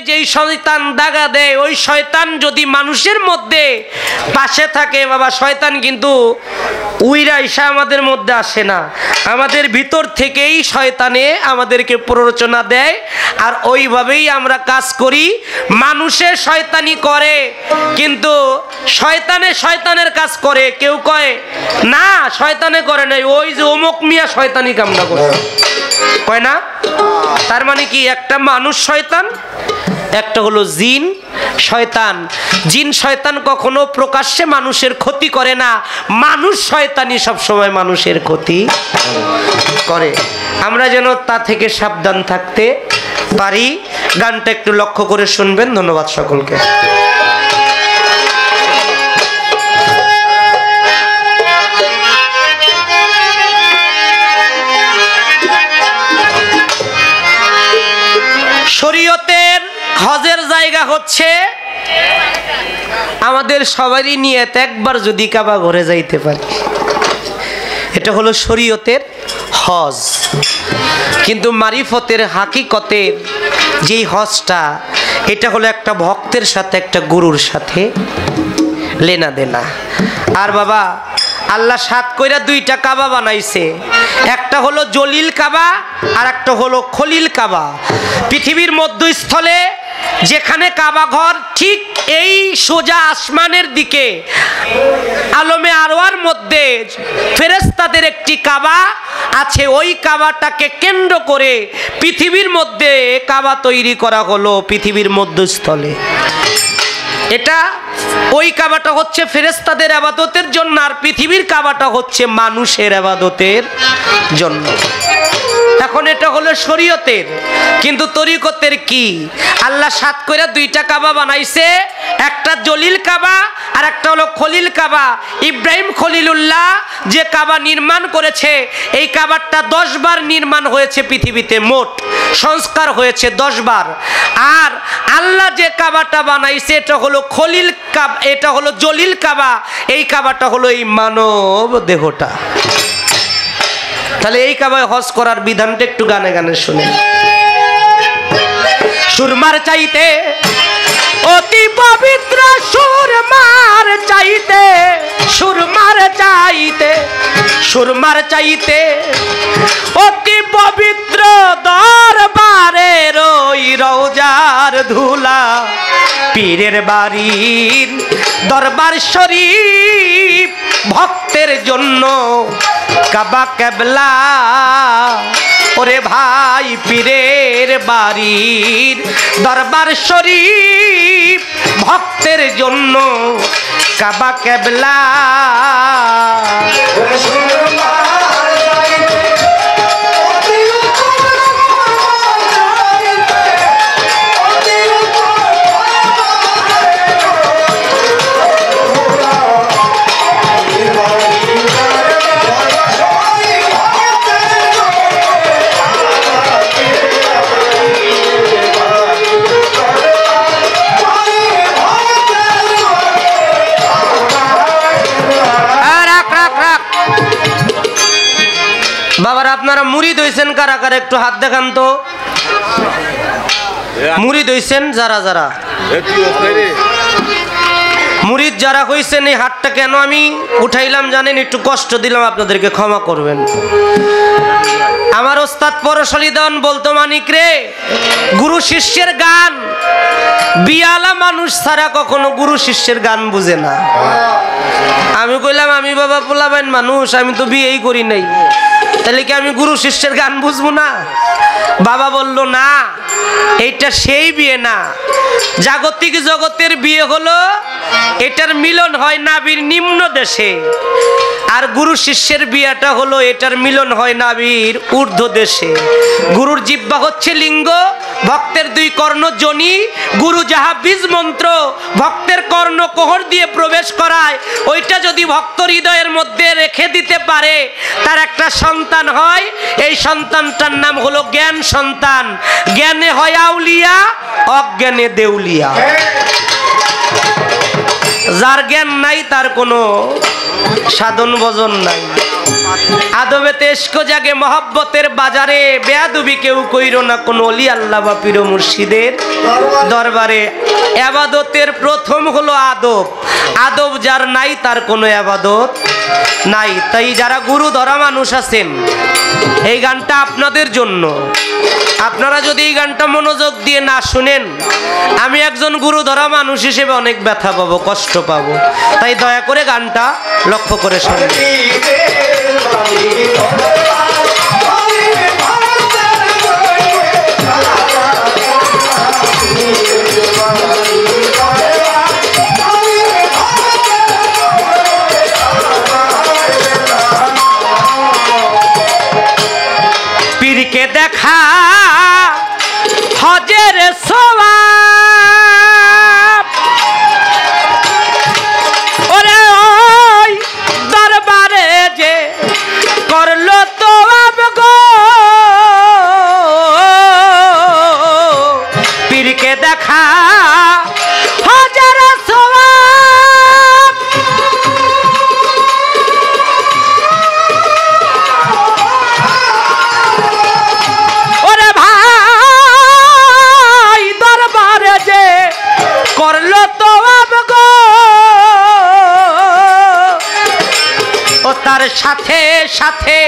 যেই শয়তান দাগা দেয় ওই শয়তান যদি মানুষের মধ্যে পাশে থাকে বাবা, শয়তান কিন্তু উইরা এসে আমাদের মধ্যে আসে না, আমাদের ভিতর থেকেই শয়তানে আমাদেরকে প্ররোচনা দেয়, আর ওইভাবেই আমরা কাজ করি। মানুষে শয়তানি করে কিন্তু শয়তানের কাজ করে, কেউ কয় না শয়তানে করে নাই, ওই যে অমুক মিয়া শয়তানি কামনা করে, কয় না? তার মানে কি, একটা মানুষ শয়তান, একটা হলো জিন শয়তান। জিন শয়তান কখনো প্রকাশ্যে মানুষের ক্ষতি করে না, মানুষ শয়তানি সবসময় মানুষের ক্ষতি করে। আমরা যেন তা থেকে সাবধান থাকতে পারি। গানটা একটু লক্ষ্য করে শুনবেন। ধন্যবাদ সকলকে। শরীয়তের হজের জায়গা হচ্ছে আমাদের সবারই নিয়ত একবার যদি কাবা ঘরে যাইতে পারি, এটা হলো শরীয়তের হজ। কিন্তু মারিফতের হাকিকতের যেই হজটা, এটা হলো একটা ভক্তের সাথে একটা গুরুর সাথে লেনা দেনা। আর বাবা আল্লাহ সাত কইরা দুইটা কাবা বানাইছে, একটা হলো জলিল কাবা আর একটা হলো খলিল কাবা। পৃথিবীর মধ্যস্থলে যেখানে কাবা ঘর, ঠিক এই সোজা আসমানের দিকে আলমে আরওয়ার মধ্যে ফেরেশতাদের একটি কাবা আছে। ওই কাবাটাকে কেন্দ্র করে পৃথিবীর মধ্যে কাবা তৈরি করা হলো পৃথিবীর মধ্যস্থলে। এটা ওই কাবাটা হচ্ছে ফেরেশতাদের ইবাদতের জন্য, আর পৃথিবীর কাবাটা হচ্ছে মানুষের ইবাদতের জন্য। এখন এটা হলো শরীয়তের, কিন্তু তরিকতের কি? আল্লাহ সাত কইরা দুইটা কাবা বানাইছে, একটা জলিল কাবা আর একটা হলো খলিল কাবা। ইব্রাহিম খলিলুল্লাহ যে কাবা নির্মাণ করেছে, এই কাবাটা 10 বার নির্মাণ হয়েছে পৃথিবীতে, মোট সংস্কার হয়েছে 10 বার। আর আল্লাহ যে কাবাটা বানাইছে এটা হলো খলিল কাবা, এটা হলো জলিল কাবা। এই কাবাটা হলো এই মানব দেহটা। তাহলে এই কাবায় হজ করার বিধানটা একটু গানে গানে শুনে। সুরমার চাইতে অতি পবিত্র, সুরমার চাইতে, সুরমার চাইতে, সুরমার চাইতে অতি পবিত্র দরবারের ওই রওজার ধুলা, পীরের বাড়ির দরবার শরীফ ভক্তের জন্য কাবা কেবলা। ওরে ভাই পীরের বাড়ির দরবার শরীফ ভক্তের জন্য কাবা কেবলা। বাবার আপনারা মুরিদ হইছেন কারা কারা, একটু হাত দেখান তো। মুরিদ হইছেন যারা যারা, মুরিদ যারা হইছেন, এই হাতটা কেন আমি উঠাইলাম জানেন? একটু কষ্ট দিলাম আপনাদেরকে, ক্ষমা করবেন। আমার ওস্তাদ পরশালী দেওয়ান বলতো, মানিক রে, গুরু শিষ্যের গান বিয়ালা মানুষ ছাড়া কখনো গুরু শিষ্যের গান বুঝে না। আমি কইলাম আমি বাবা পোলাবেন মানুষ, আমি তো বিয়েই করি নাই, তাহলে কি আমি গুরু শিষ্যের গান বুঝবো না? বাবা বলল না, এইটা সেই বিয়ে না, জাগতিক জগতের বিয়ে হলো, এটার মিলন হয় নাভির নিম্ন দেশে। আর গুরু শিষ্যের বিয়েটা হলো, এটার মিলন হয় নাভির ঊর্ধ্ব দেশে। গুরুর জিহ্বা হচ্ছে লিঙ্গ, ভক্তের 2 কর্ণ যোনি। গুরু যাহা বীজ মন্ত্র ভক্তের কর্ণ কোহর দিয়ে প্রবেশ করায়, ওইটা যদি ভক্ত হৃদয়ের মধ্যে রেখে দিতে পারে, তার একটা সন্তান হয়। এই সন্তানটার নাম হলো জ্ঞান সন্তান। জ্ঞানে হয় আউলিয়া, অজ্ঞানে দেউলিয়া। যার জ্ঞান নাই তার কোনো সাধন ভজন নাই। আদবে তেস্ক জাগে মহব্বতের বাজারে, বেয়াদবি কেউ কইরো না কোন অলি আল্লাহ বা পীর মুর্শিদের দরবারে। ইবাদতের প্রথম হলো আদব, আদব যার নাই তার কোনো ইবাদত নাই। তাই যারা গুরু ধরা মানুষ আছেন, এই গানটা আপনাদের জন্য। আপনারা যদি এই গানটা মনোযোগ দিয়ে না শুনেন, আমি একজন গুরু ধরা মানুষ হিসেবে অনেক ব্যথা পাবো, কষ্ট পাবো। তাই দয়া করে গানটা লক্ষ্য করে শুনুন। পীরকে দেখা হজের সওয়াব, ওরে ওই দরবারে যে করলো তোয়াব গো, পীরকে দেখা হজের সওয়াব, ওরে ভাই দরবারে যে করলো তোয়াব গো, ও তার সাথে সাথে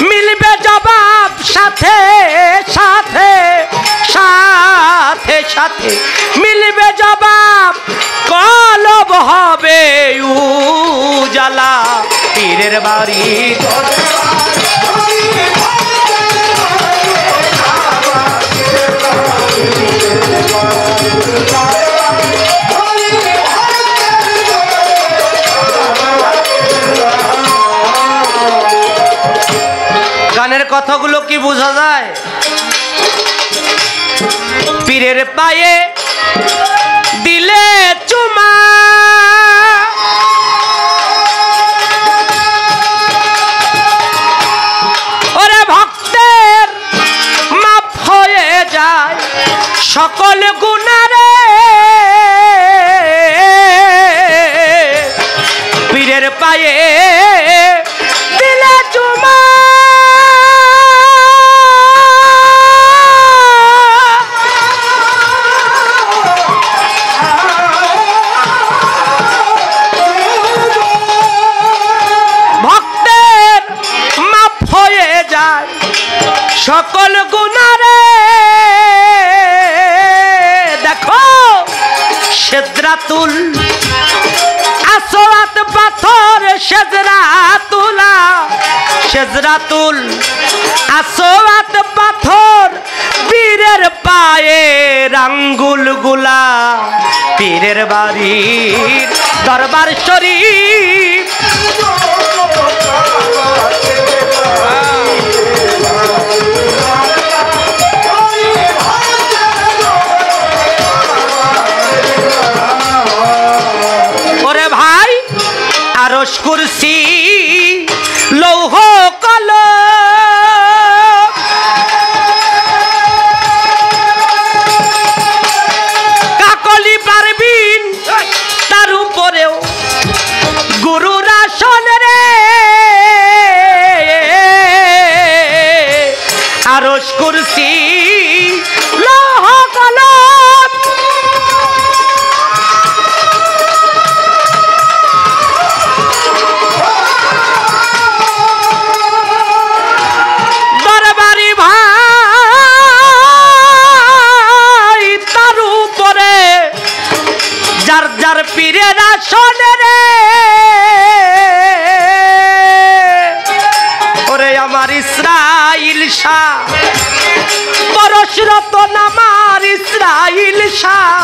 মিলবে জবাব, সাথে সাথে সাথে সাথে মিলবে জবাব, কলব হবে উজালা পীরের বাড়ি। গানের কথাগুলো কি বোঝা যায়? পীরের পায়ে দিলে চুমা, ওরে ভক্তের মাফ হয়ে যায় সকল গুনারে, পীরের পায়ে দিলে চুমা, ভক্তের মাফ হয়ে যায় সকল গুনারে। দেখো সেদরাতুল আসওয়াত পাথর, সেজরাতুলা সেজরাতুল আসওয়াত পাথর, পীরের পায়ের আঙ্গুল গুলা, পীরের বাড়ির দরবার শরীফ। ওরে ভাই আরশ কুরসি লৌহ কলম, কাকলি পারবিন তার উপরেও গুরুর আসন রে, আরশ কুরসি লৌহ কলম, দরবারি ভাই তার উপরে যার যার পীরের আসন রে, ওরে আমার ইসরাইল শাহ পরশরতন, আমার ইসরাইল শাহ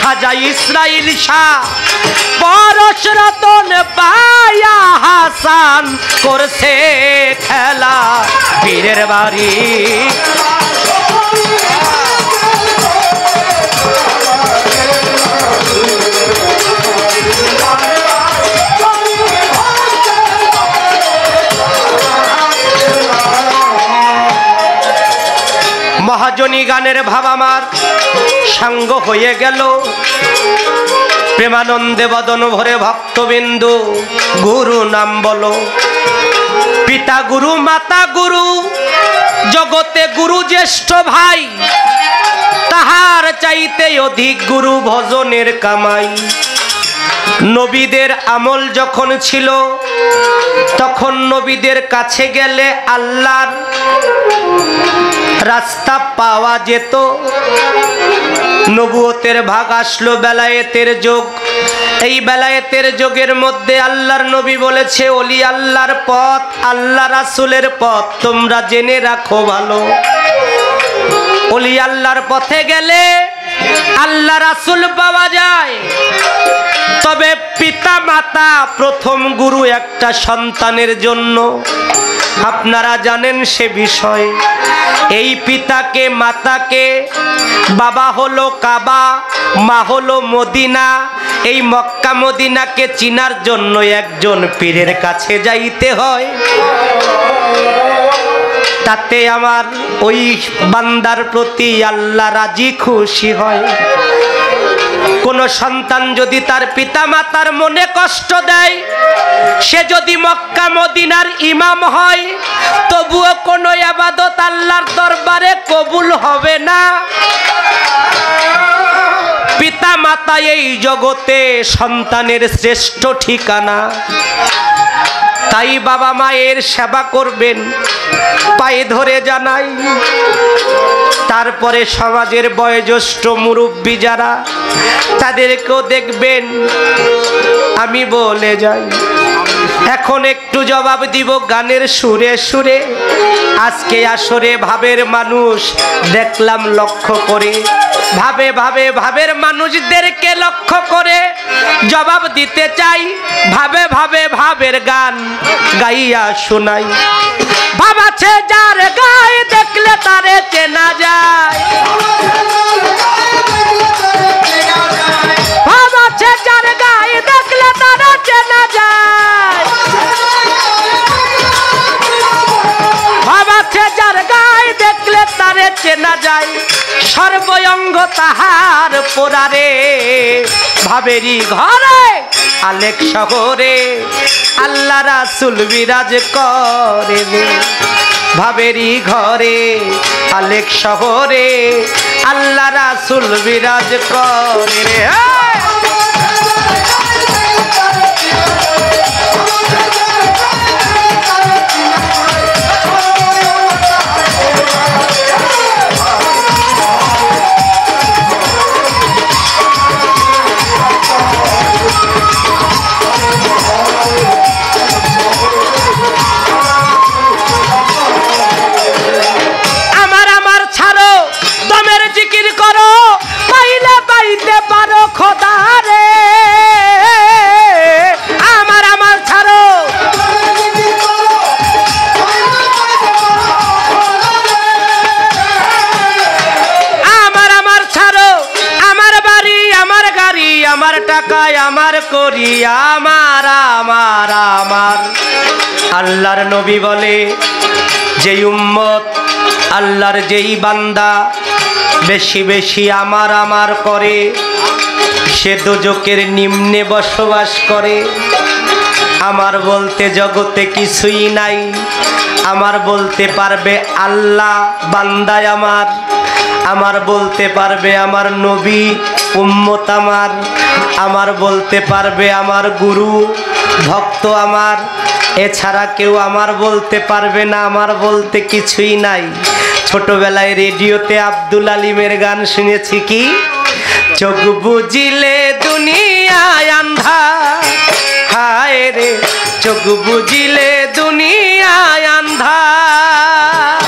খাজা ইসরাইল শাহ পরশরতন, পায়া হাসান করছে খেলা পীরের বাড়ি। মহাজনী গানের ভাব আমার সাঙ্গ হয়ে গেল, প্রেমানন্দে বদন ভরে ভক্তবিন্দু গুরু নাম বলো। পিতা গুরু, মাতা গুরু, জগতে গুরু জ্যেষ্ঠ ভাই, তাহার চাইতে অধিক গুরু ভজনের কামাই। নবীদের আমল যখন ছিল তখন নবীদের কাছে গেলে আল্লাহর রাস্তা পাওয়া যেত। নবুয়তের ভাগ আসলো বেলায়েতের যুগ। এই বেলায়েতের যুগের মধ্যে আল্লাহর নবী বলেছে, ওলি আল্লাহর পথ, আল্লাহ রাসূলের পথ তোমরা জেনে রাখো ভালো। ওলি আল্লাহর পথে গেলে আল্লাহ রাসূল পাওয়া যায়। তবে পিতা মাতা প্রথম গুরু একটা সন্তানের জন্য। আপনারা জানেন সে বিষয়। এই পিতাকে মাতাকে, বাবা হলো কাবা, মা হলো মদিনা। এই মক্কা মদিনাকে চিনার জন্য একজন পীরের কাছে যাইতে হয়। তাতে আমার ওই বান্দার প্রতি আল্লাহ রাজি খুশি হয়। কোন সন্তান যদি তার পিতা মাতার মনে কষ্ট দেয়, সে যদি মক্কা মদিনার ইমাম হয়, তবুও কোনো ইবাদত আল্লাহর দরবারে কবুল হবে না। পিতা মাতা এই জগতে সন্তানের শ্রেষ্ঠ ঠিকানা। তাই বাবা মায়ের সেবা করবেন, পায়ে ধরে জানাই। তারপরে সমাজের বয়োজ্যেষ্ঠ মুরব্বী যারা, তাদেরকেও দেখবেন। আমি বলে যাই, এখন একটু জবাব দিব গানের সুরে সুরে। আজকে আসরে ভাবের মানুষ দেখলাম লক্ষ্য করে, ভাবে ভাবে ভাবের মানুষদেরকে লক্ষ্য করে জবাব দিতে চাই। ভাবে ভাবে ভাবের গান গাইয়া শোনাই। ভাব আছে যার গায়ে দেখলে তারে চেনা যায়। ভাব আছে যার গায়ে দেখলে তারে চেনা যায়। ভাব আছে যার গায়ে দেখলে তারে চেনা যায়। সর্বঙ্গ তাহার পোড়ারে, ভাবেরই ঘরে আলেক শহরে আল্লাহ রাসূল বিরাজ করে। ভাবেরই ঘরে আলেক শহরে আল্লাহ রাসূল বিরাজ করে। করি আমার আমার আমার। আল্লাহর নবী বলে, যেই উম্মত আল্লাহর যেই বান্দা বেশি বেশি আমার আমার করে, সে দোজখের নিম্নে বসবাস করে। আমার বলতে জগতে কিছুই নাই। আমার বলতে পারবে আল্লাহ বান্দায় আমার। আমার বলতে পারবে আমার নবী উম্মত আমার। আমার বলতে পারবে আমার গুরু ভক্ত আমার। এছাড়া কেউ আমার বলতে পারবে না। আমার বলতে কিছুই নাই। ছোটবেলায় রেডিওতে আব্দুল আলিমের গান শুনেছি, কি চোখ বুঝিলে দুনিয়ায় আন্ধার, হায় রে চোখ বুঝিলে দুনিয়ায় আন্ধার।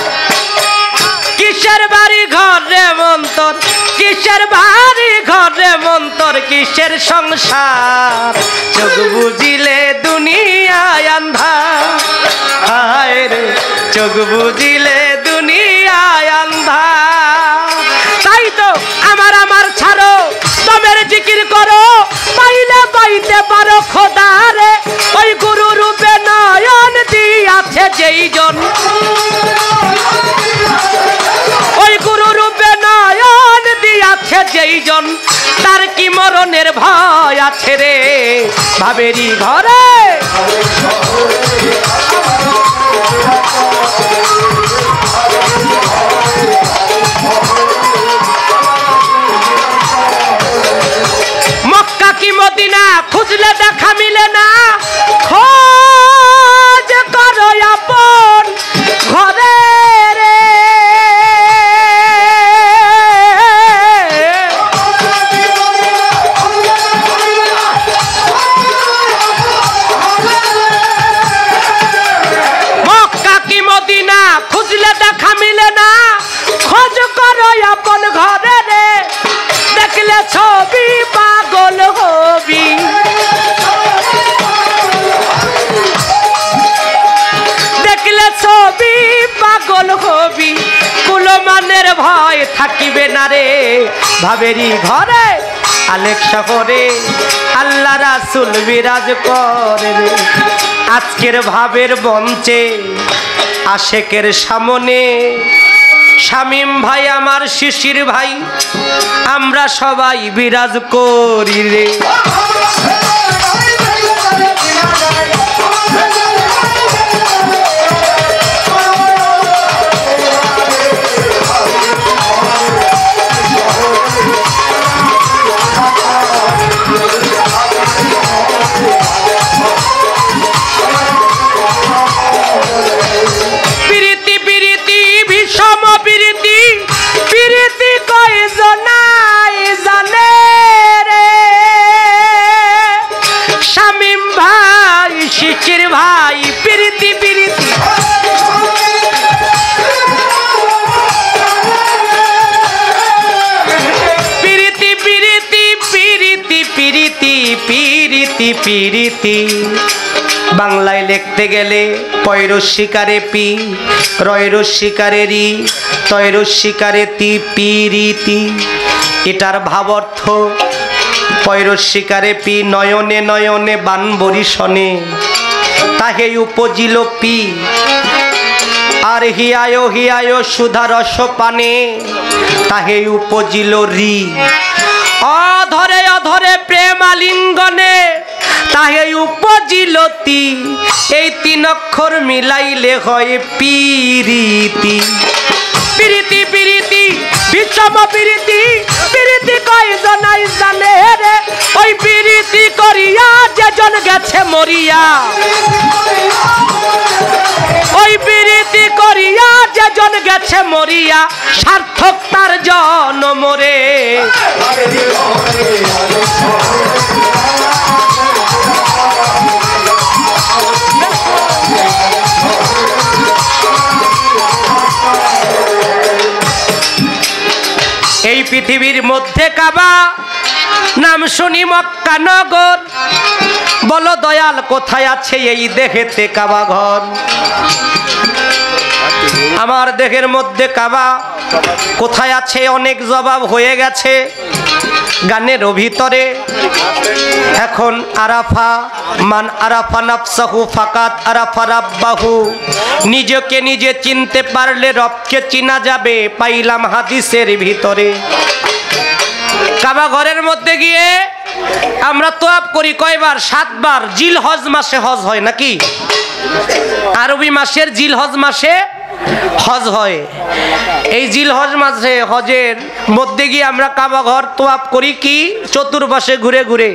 কিসের বাড়ি ঘর রে মন্তর, কিসের বাড়ি ঘর রে মন্তর, কিসের সংসার, চোখ বুঝিলে দুনিয়ায় আন্ধার, হায় রে চোখ বুঝিলে দুনিয়ায় আন্ধার। তাই তো আমার আমার ছাড়ো, দমের জিকির করো, পাইলে পাইতে পারো খোদা রে। ওই গুরু রূপে নয়ন দিয়াছে যেই জন, ওই গুরু রূপে নয়ন দিয়াছে যেই প্রয়োজন, তার কি মরণের ভয় আছে রে ভাবেরি ঘরে। মক্কা কি মদিনা খুঁজলে দেখা মিলে না, খোঁজ করো আপন ঘরে রে। মক্কা কি মদিনা খুঁজলে দেখা মিলে না, খোঁজ করো আপন ঘরে রে। দেখলে ছবি পাগল হবি, দেখলে ছবি পাগল হবি, কুলমানের ভয় থাকিবে না রে ভাবেরি ঘরে। আলেক শহরে আল্লাহ রাসূল বিরাজ করে রে। আজকের ভাবের মঞ্চে আশেকের সামনে শামীম ভাই আমার শিশির ভাই, আমরা সবাই বিরাজ করি রে। শিশির ভাই প্রীতি প্রীতি প্রীতি প্রীতি প্রীতি প্রীতি প্রীতি প্রীতি। বাংলায় লিখতে গেলে পয়রস্বীকারে পি, রয়রস্বীকারে রি, তয়রস্বীকারে তি পিরিতি। এটার ভাবার্থ পয়রস্বীকারে পি, নয়নে নয়নে বান বরিশনে তাহে উপজিল পি। আর হিয়ায় হিয়ায় সুধা রস পানে তাহে উপজিল রি। অধরে অধরে প্রেম আলিঙ্গনে তাহে উপজিল তি। এই তিন অক্ষর মিলাইলে হয় পিরিতি। পিরিতি পিরিতি বিষম পিরিতি, পিরিতি কয়জনাই জানে রে। ওই পিরিতি করিয়া যেজন গেছে মরিয়া, ওই পিরিতি করিয়া যেজন গেছে মরিয়া, সার্থক তার জন্ম রে। এই পৃথিবীর মধ্যে কাবা, নাম শুনি মক্কা নগর। বলো দয়াল কোথায় আছে এই দেহেতে কাবা ঘর? আমার দেহের মধ্যে কাবা কোথায় আছে অনেক জবাব হয়ে গেছে গানের ভিতরে। এখন আরাফা মান আরাফা নাফসাহু ফাকাত আরাফা রাব্বাহু। নিজেকে নিজে চিনতে পারলে রবকে চিনা যাবে, পাইলাম হাদিসের ভিতরে। কাবা ঘরের মধ্যে গিয়ে আমরা তোয়াব করি কয়বার? 7 বার। জিলহজ মাসে হজ হয় নাকি? আরবি মাসের জিলহজ মাসে হজ হয়। এই জিলহজ মাসে হজের মধ্যে গিয়ে আমরা কাবা ঘর তোয়াব করি কি? চতুর্পাশে ঘুরে ঘুরে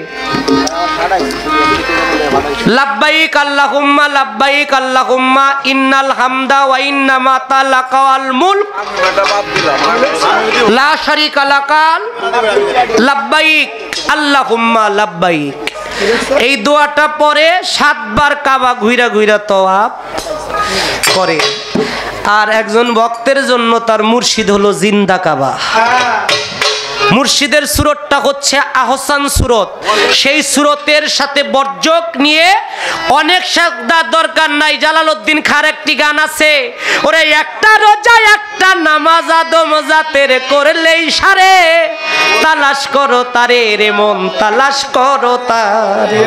লাব্বাইক আল্লাহুম্মা লাব্বাইক আল্লাহুম্মা ইন্নাল হামদা ওয়া ইন্নামা তালাকাল মুলক লা শারিকা লাকাল লাব্বাইক আল্লাহুম্মা লাব্বাইক। এই দোয়াটা পরে 7 বার কাবা ঘুরা ঘুরা তওয়াব করে। আর একজন ভক্তের জন্য তার মুর্শিদ হলো জিন্দা কাবা। মুর্শিদের সুরতটা হচ্ছে আহসান সুরত। সেই সুরতের সাথে বর্জক নিয়ে অনেক সাজদা দরকার নাই। জালালউদ্দিন খার একটি গান আছে, ওরে একটা রোজা একটা নামাজ আদম জাতের করলেই সারে। তালাশ করো তারে রে মন, তালাশ করো তারে।